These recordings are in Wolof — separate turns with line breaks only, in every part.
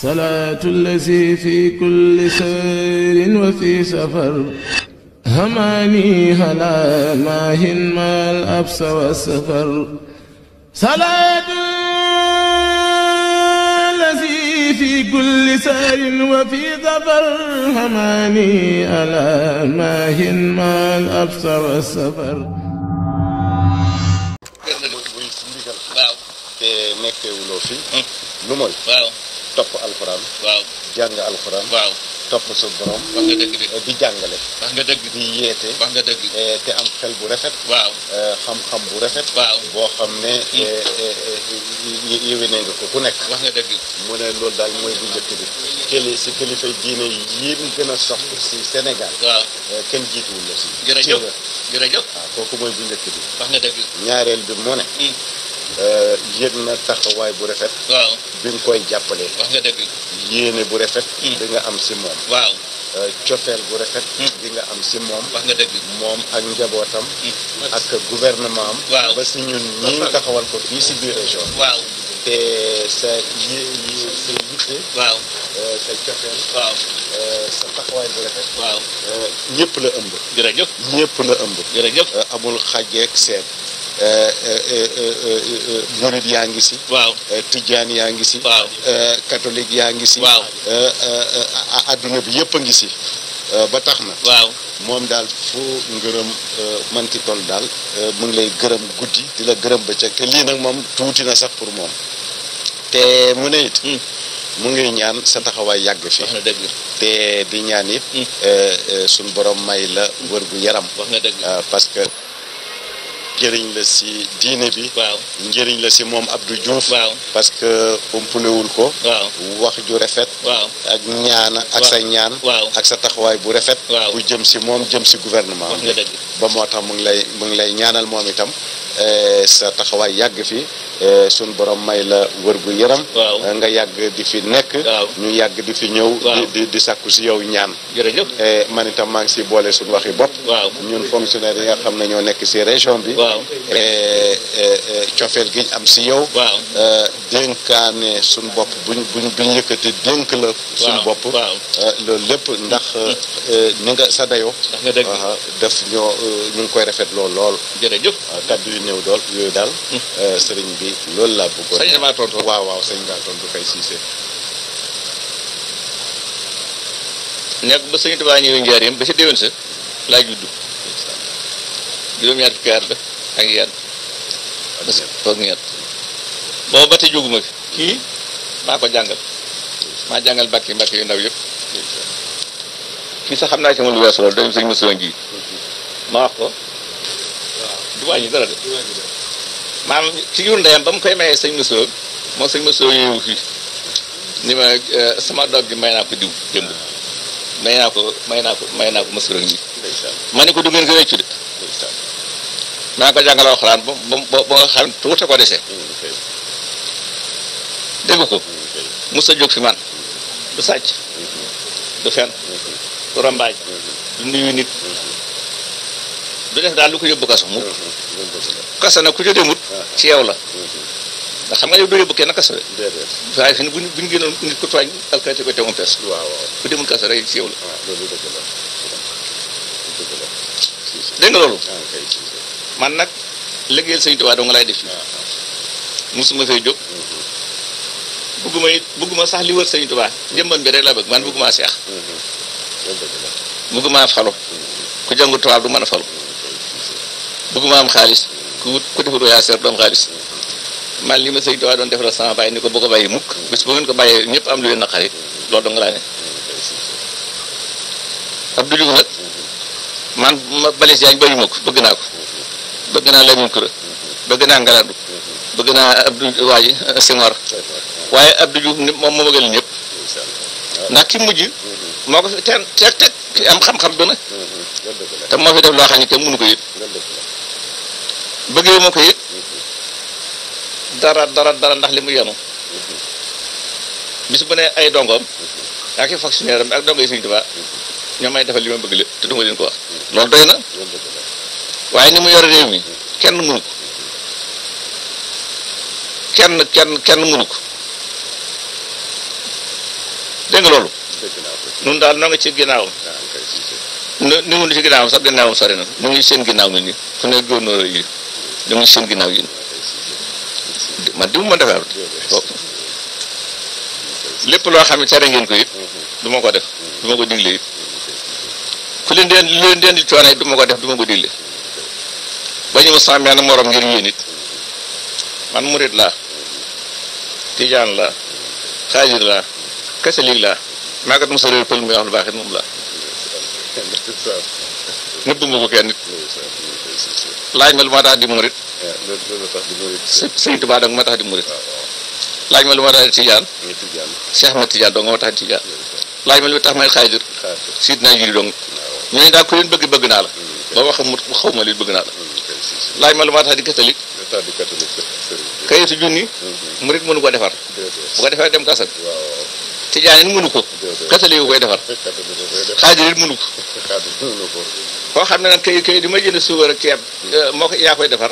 صلاة الذي في كل سير وفي سفر هماني هلا ماهن ما الأبس والسفر صلاة الذي في كل سير وفي سفر هماني هلا ماهن ما الأبس والسفر
te nekkewuloo fi lu mooy topp alxuraan jàng alxuraan topp sa borom
wax nga dëgg
di jàngale
wax nga dëgg
di yeete
wax nga dëgg
te am xel bu rafet xam-xam bu rafet boo xam ne yéwéne nga ko ku nekk
wax nga dëgg
mu ne loolu daal mooy bu njëkk bi si kilifa diine yi gën a sopp si Sénégal kenn jiituwul la si
jërëjëf
waaw kooku mooy bu njëkk bi
wax nga dëgg
ñaareel bi mu ne yëg na taxawaay bu rafet bi nga koy jàppale
wax nga dëgg
yéene bu rafet bi nga am si moom cofeel bu rafet bi nga am si moom
wax nga dëgg
moom ak njabootam ak gouvernement am ba si ñun ñi taxawal ko fii si biir région te sa yitte sa cofeel sa taxawaay bu rafet ñëpp la ëmb
jërëjëf
ñëpp la ëmb
jërëjëf
amul xàjjeek seet murid yaa ngi si tijaan yaa ngi si catholique yaa ngi si adduna bi yëpp a ngi si ba tax na moom daal fu ngërëm manti toll daal mu ngi lay gërëm guddi di la gërëm bëccëg te lii nag moom tuuti na sax pour moom te mu ne it mu ngi ñaan sa taxawaay yàgg fi te di ñaan it suñ borom may la wër gu yaram parce que njëriñ la si diine bi njëriñ la si moom Abdou Diouf parce que umpulewul ko wax ju rafet ak ñaan ak sa ñaan ak sa taxawaay bu rafet bu jëm si moom jëm si gouvernement ba moo tax mu ngi lay ñaanal moom itam sa taxawaay yàgg fi sun borom may la wër gu yaram nga yàgg di fi nekk ñu yàgg di fi ñëw di sàkku si yow ñaan man itam maa ngi si boole suñu waxi bopp ñun fonctionnaire yi nga xam ne ñoo nekk si région bi cofeel gi am si yow dénkaane suñ bopp buñ yëkkati dénk la suñ bopp loolu lépp ndax ni nga sa dayoo def ñu ngi koy rafet lool
jërëjëf
kaddu yu néew dool yooyu daal sëriñ bi loolu laa bëggoon
sëñ maa tontu
waaw sëñ ngaa tontu kay Siise
nekk ba sëñ Tuubaa ñëwee njaareem ba si déwén sa laa juddu juróom-ñaar fukki at la ak yenn foog ñett boobu ba tey jóguma fi kii maa ko jàngal maa jàngal mbàkki yu ndaw yëpp kii sax xam naa ci moom lu weesu loolu doom sëñ Moussa ngi ma wax ko du wàññi dara de maanaam ci jur ndeyam ba mu koy mayee sëñ Moussa moom sëñ Moussa yooyu fii ni ma sama doom bi may naa ko diw démb may naa ko Moussa ngi ma ne ko du ngeen ko weccu de maa ngi ko jàngal alxuraan ba nga xam tuuti ko dese dégg ko mos a jóg fi man du sàcc du fen du rambaaj du nuyu nit du def daal lu ko yóbbu kaso mukk kaso nag ku ca demut ci yow la ndax xam nga yow doo yóbbu kenn kaso waaye fi buñ génnoon nit ku tooñ alkaati ko te moom fees ku demul kaso rek ci yow la dégg nga loolu man nag liggéeyal sëñ Tuubaa doo nga lay def musuma fay jóg bëgguma sax li wër sëñ Tuubaa jëmbam bi rek laa bëgg man bëgguma seex bëgguma falu ku jàngu tubaab du mën a falu bëgguma am xaalis ku defut yaa seer doom xaalis man li ma sëñ Tuubaa doon defal sama bàyyi ni ko boo ko bàyyi mukk bis bu ngeen ko bàyyee ñëpp am lu leen naqari loolu doo nga laa ne Abdou Diouf nag man balis yaa ngi bàyyi ma ko bëgg naa ko bëgg naa Lamine Koura bëgg naa Ngalandu bëgg naa Abdou waaji Senghor waaye Abdou Diouf moom moo bëggal ñëpp ndax ki mujj moo ko fi teg ki am xam-xam bi nag te moo fi def loo xam ne kenn mënu ko yit bëggee moo ko yit dara ndax li mu yenu bis bu ne ay dongoom yaa ki fonctionnaire am ak dongo yi Sëñ Tuubaa ñoo may defal li ma bëgg lépp te du ma leen ko wax loolu doy na waaye ni mu yore réew mi kenn mënu ko kenn mënu ko dégg nga loolu nun daal noo nga ci ginnaawam ni ngi ci ginnaawam sax ginnaawam sori na ñu ngi seen ginnaaw na ni fu ne góornóor yi ñu ngi seen ginnaaw yi man di mu ma defar lépp loo xam ne tere ngeen ko it du ma ko def du ma ko digle it ku leen deen di coono it du ma ko def du ma ko digle ba ñu ma sàmmee na morom ngir yéen it man murit laa tijaan laa xaajir laa catholique laa maagat mosa réer pël muy wax lu baax it moom laa nëbb ma ko kenn nit laaj ma lu ma tax di murit Sëñ Tuubaa dong ma tax di murit laaj ma lu ma tax di tijaan Cheikh Ahmed Tijaan dong ma tax di tijaan laaj ma lu tax may xaajir siit naa juri dong ñooñu daal ku leen bëgg naa la ba wax xaw ma leen bëgg naa la laaj ma lu ma tax di catholique kayitu junni murit mënu ko defar bu ko defee dem kasat tijaan it mënu ko catholique yu koy defar xaajir it mënu ko koo xam ne nag kay di ma jënd suukar ak ceeb moo ko yaa koy defar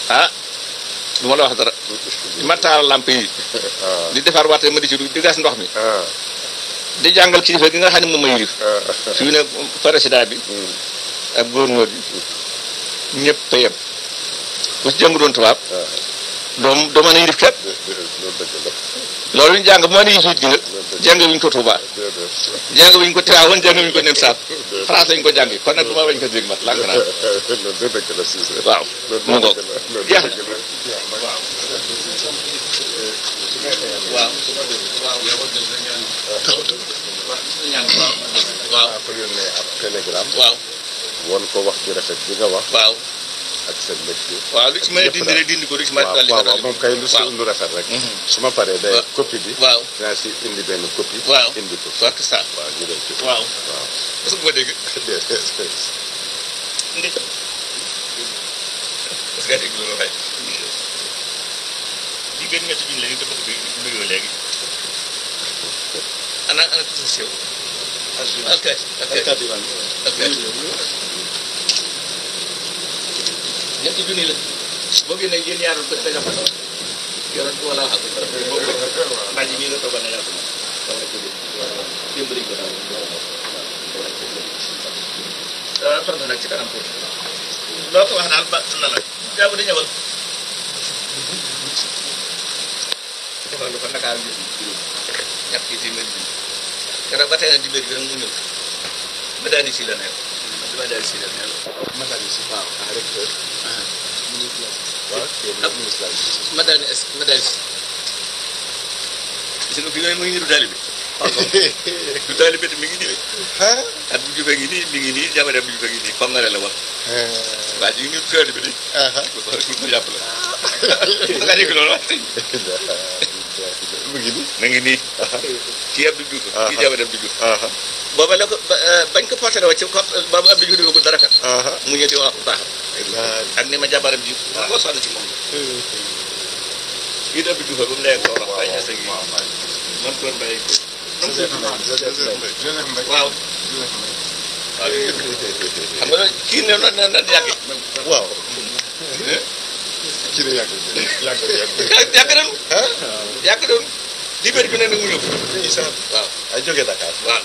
ah du ma la wax dara di ma taal lamp yi di defar waate ma di ci di gas ndox mi di jàngal kilifa gi nga xam ne moom ma yilif fi mu ne président bi ak gouverneur bi ñëpp a yem bu ci jàng doon tubaab doo mën a yilif képp loolu ñu jàng moo ne yilif gi nag jàng wuñ ko Tuubaa jàng wuñ ko Tiwaawan jàng wuñ ko nen saat France lañ ko jàngi kon nag du ma bañ ko dégg mat làng naa waaw mu ngoog jeex na waaw waaw
ko yónnee ab télégramme
waaw
won ko wax ju rafet bi nga wax
waaw
ak seen mbégte
waaw lu ci mën a dindi rek dindi ko lu ci mën a daal
waaw moom kay lu rafet rek su ma paree day copie bi
waaw
dinaa si indi benn copie
waaw
indi ko
parce que ça
waaw ñu dem ci
waaw
waaw
est-ce que boo dégg ndi parce que dégg loolu waay di gën ñetti biñ léegi dafa ko nuyoo léegi ana tout ça sew alkaati ñetti junni la boo génnee yéen ñaar ko tegal ko yoro wala wax ko boobu bàjji mi nga toogal na yàlla wala ko démb lañ ko daal tontu nag ci kanam tuuti loo ko wax daal ba na la jaabu di ñëwal defal lu ko Ndakaar bi ñett yi téeméer bi keroog ba tey nag dibéer bi rek mu ñëw ba daal di si la nekk ba daal di si la nekk waaw
recteur
ak ma daal si gis nga fi mu ngi nii du taalibe du taalibe mi ngi nii at bu jufee ngi nii mi ngi nii jamono bu jufee ngi nii comme nga la wax waa ji ngi du taalibe di ko jàpp la nga dégg loolu wax
mu ngi nii
ma ngi nii kii Abdou Diouf kii jamono Abdou Diouf booba la ko bañ ko porté la ci boobu Abdou Diouf ko dara kat mu ñëw di wax bu baax ak ni ma jabaram ji ma nga sonn ci moom kii Abdou Diouf ba mu nekk ko wax ay ñasa gi man toon bay waaw waaw xam nga kii ne na yàgg
waaw kii la
yàgg doon dibéer bi ne nag mu ñëw waaw
ay jógee Dakar
waaw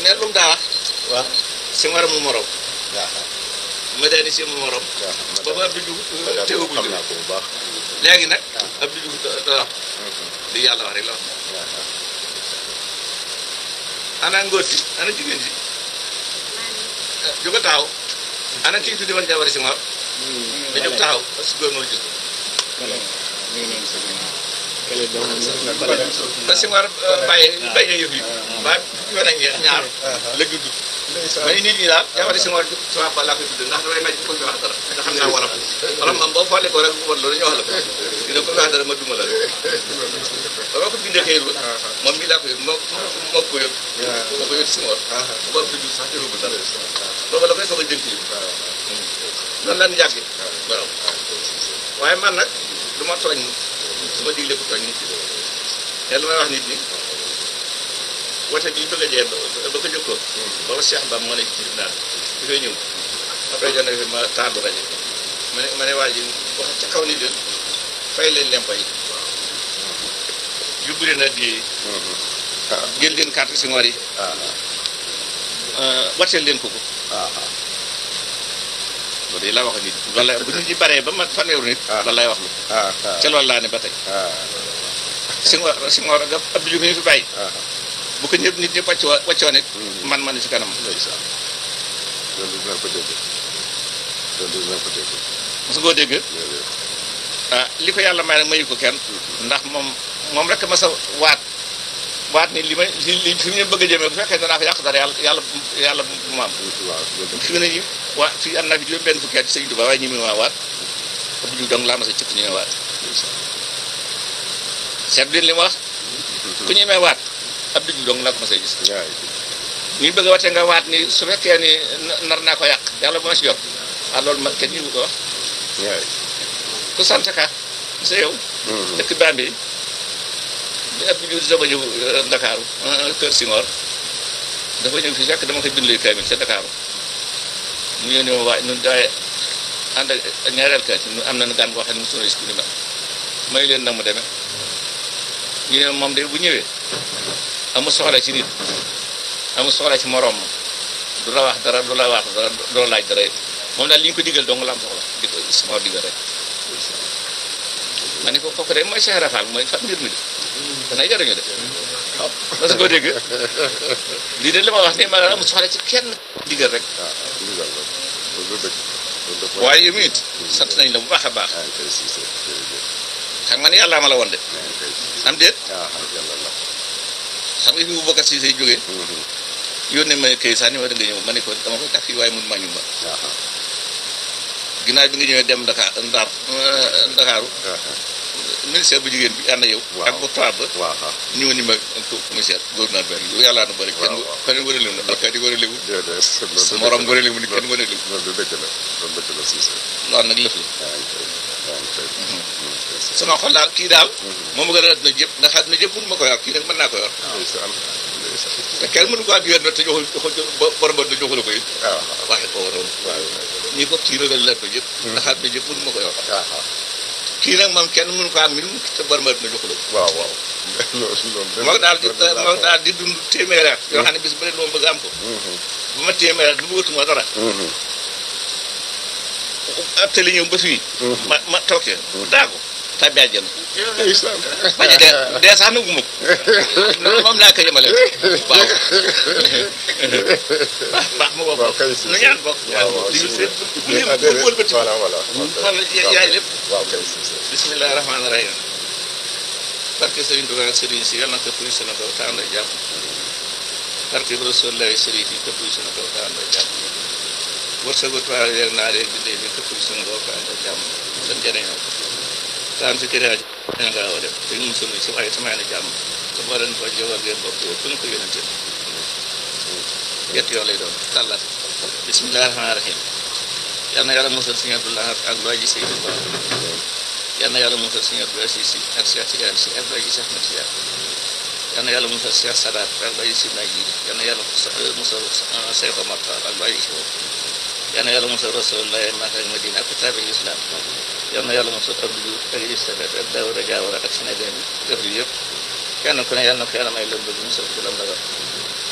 ne lu mu daa wax
waaw
si mara mu morom ma daal di si mu morom booba Abdou Diouf teewagul
xam naa ko bu baax
léegi nag Abdou Diouf da wax li yàlla wax rek la wax ana ngóor si ana jigéen si jóg taxaw ana kii tuddi woon jabari si mor da jóg taxaw parce que góor noonu gis parce que war bàyyi yëf yi ba yoon ak ñaar la judd ma ni nit ñi daal jabari si mor sama ba laa koy tudd ndax damay maj ko fi wax dara nga xam naa wolof wolof moom boo foolee ko rek bu loolu ñu wax la ko dina ko wax dara ma duma la rek ba ma ko bindee xëyru moom mii laa ko yëg moo ko yëg moo ko yëg si mor boobu du sax defagul dara boobu la koy soog a jënk yi noonu lan yàgge waaw waaye man nag du ma tooñ su ma digle ko tooñ nit ñi te lu may wax nit ñi wote bi bëgg a jee ba ko jëkkoon booba Cheikh Ba moo nekk ci tribunal bi koy ñëw après jone fi ma taalu rajo ma ne waa ji wax ca kaw nit leen fay leen lempo yi yóbbu leen addiya yi jël leen carte Senghor yi wateel leen ko loolu de laa wax nit wala bu nit ñi baree ba ma fanweeru nit lan lay wax lu ca loolu laa ne ba tey Senghor ak Abdou Diouf mi fi bàyyi bu ko ñëpp nit ñëpp wàccoo nit man ci kanam
loolu dina ko dégg
mosu koo dégg li ko yàlla may nag mayu ko kenn ndax moom rek ma sa waat ni li fi mu ne bëgg a jëmee bu fekkee danaa fa yàq dara yàlla bu ma am fi mu ne ñu fii am naa fi juróom benn fukki at ci Sëñ Tuubaa waaye ñi mu maa waat ëpp jiw dong laa ma sa cëpp ñu may waat seet leen li ma wax ku ñu may waat ab jiw dong laa ko ma say gis ñu bëgg a watee nga waat ni su fekkee ni nar naa ko yàq yàlla bu ma si jot loolu ma kenn ñu ko wax ku sant ka sa yow dëkk Bambey bi ab jiw dama ñëw Ndakaaru kër Senghor dafa ñëw fii fekk dama koy bindlee kaamil ca Ndakaaru mu ñëw ne ma waay ñun daay ànd ak ñaareel kat am na gan boo xam ne mosu na gis ku ni may leen nag mu demee ñu ne moom de bu ñëwee amul soxla ci nit amul soxla ci moroom du la wax dara du la wax dara doo laaj dara moom daal li ñu ko digal dong la am soxla di ko Senghor digal rek ma ne ko kooku de mooy Cheikh Rafal mooy fa mbir mi de danay jariñu de waaw parce que koo dégg lii de li ma wax ne ma amul soxla ci kenn digal rek waaye yow it sant nañ la bu baax a baax xam nga ne yàlla ma la woon de am déet xam nga fi bu bokkat si say jógee yónnee ma këy sax ni ma da nga ñëw ma ne ko dama koy tax fii waaye mun ma ñu ma ginnaaw bi nga ñëwee dem Ndakaaru ministère bu jigéen bi ànd yow ak bu tubaab ba ñëw ni ma commissaire gouverneur bi yow yàllaa nu bëri kenn wëralewu na alkaati wëralewu sa morom wëralewu ni kenn wëralewu loolu nag lëf la sama xol daal kii daal moom gën a adduna jëpp ndax adduna jëpp mënu ma ko yor kii nag mën naa ko yor te kenn mënu ko am yoon te joxul borom ba joxula ko it waxe ko waroon ñi ko kii ragal la adduna jëpp ndax adduna jëpp mënu ma ko yor kii nag moom kenn mënu ko am min te borom adduna joxula ko moo daal di dund téeméeri at yoo xam ne bis bu ne moom bëgg am ko bu ma téeméeri at bu bëggatuma dara ab te li ñëw ba fii ma toogee daa ko tàbbi àjjana bañ a dee sax nagu ma ko moom laa ko yemale waaw baax ma bokk nu ñaan bokk li ñu seet bu wëlbati xool yaay lépp bismillahi rahmaani rahim barke Sëriñ Tuubaa sëriñ si yàlla na ko fuy seen kaw taan la jàpp barke Rasulullahi sëriñ si ko fuy seen kaw taan la jàpp wërsëgu tubaab yeeg naa leen bindee bi këpp suñu bopp ànd ak jàmm seen jëriñoo taan si kër yi nga a def te ñu musul si waaye tamay na jàmm te boo leen ko jowal ngeen bopp yow fu ñu ko yónnante yett yoo lay doon tàllat bismillahi rahmaani rahim yal na yàlla musal Sëriñ Abdullah ak loo ji Seydou Ba yal na yàlla musal Sëriñ Abdou Aziz Si ak Cheikh Tidiane Si ak loo ji Cheikh Ahmed Tidiane yal na yàlla musal Cheikh Sadat ak loo ji Sidna Jiili yal na yàlla musal Cheikh Omar Tall ak loo ji si yal na yàlla musal Rasulullah Makka ak Madina ak kitaabil islam yal na yàlla musal Abdou Diouf ak Istabet ak Daouda Diawara ak Sénégal def yi yëpp kenn ku ne yal na ko yàlla may lëm bëgg musal ko lam ragal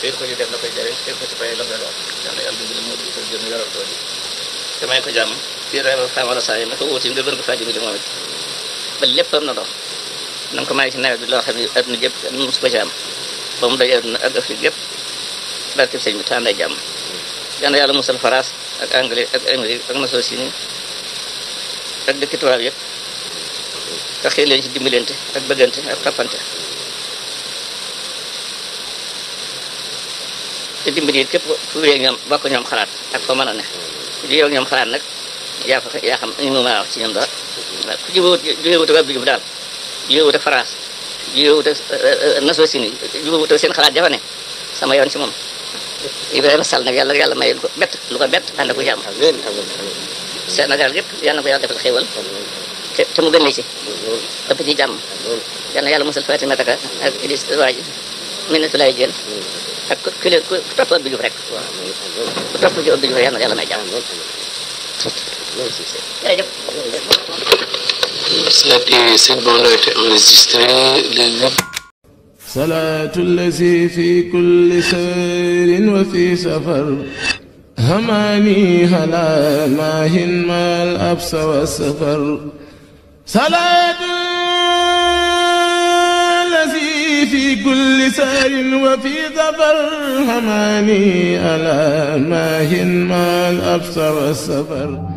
féet ko ci def na koy jëriñ féet ko ci bàyyi lam ragal yal na yàlla dimbali moo di jëm yoral dool yi te may ko jàmm fii reeral xamala saa yi na ko wuti nga gën ko fàjji bi moom it ba léppam na dox na nga ko may ci nawet bi loo xam ne adduna jëpp mosu ko ci am ba mu day adduna ak Afrique yëpp barke sëñ bi tànday jàmm yal na yàlla musal France ak anglais ak Amérique ak nations unies ak dëkki tubaab yëpp te xëy leen ci dimbalante ak bëggante ak toppante te dimbali it képp fu wéeg ñoom bokk ñoom xalaat ak fa mën a ne di yow ñoom xalaat nag yaa xam ñu mu mën a wax ci ñoom dara ku jógewut ak Abdou Diouf daal jógewut ak France jógewut ak nations unies jógewut ak seen xalaat jafa ne sama yoon ci moom Ibrahima Sall nag yàlla may ko bett lu ko bett ànd ko jàmm Sénégal yëpp yal na ko yàlla defal xéewal te mu gën li ci ëpp ci jàmm yal na yàlla musal Fatima Taka ak Idriss waa ji ministre lay jël ak ku topp Abdou Diouf rek ku topp Abdou Diouf yal na yàlla may jàmm jërëjëf.
Ça a été enregistré le
صلاة الذي في كل سير وفي سفر هماني هلا ماهن ما الأبس والسفر صلاة الذي في كل سير وفي سفر هماني هلا ماهن ما الأبس والسفر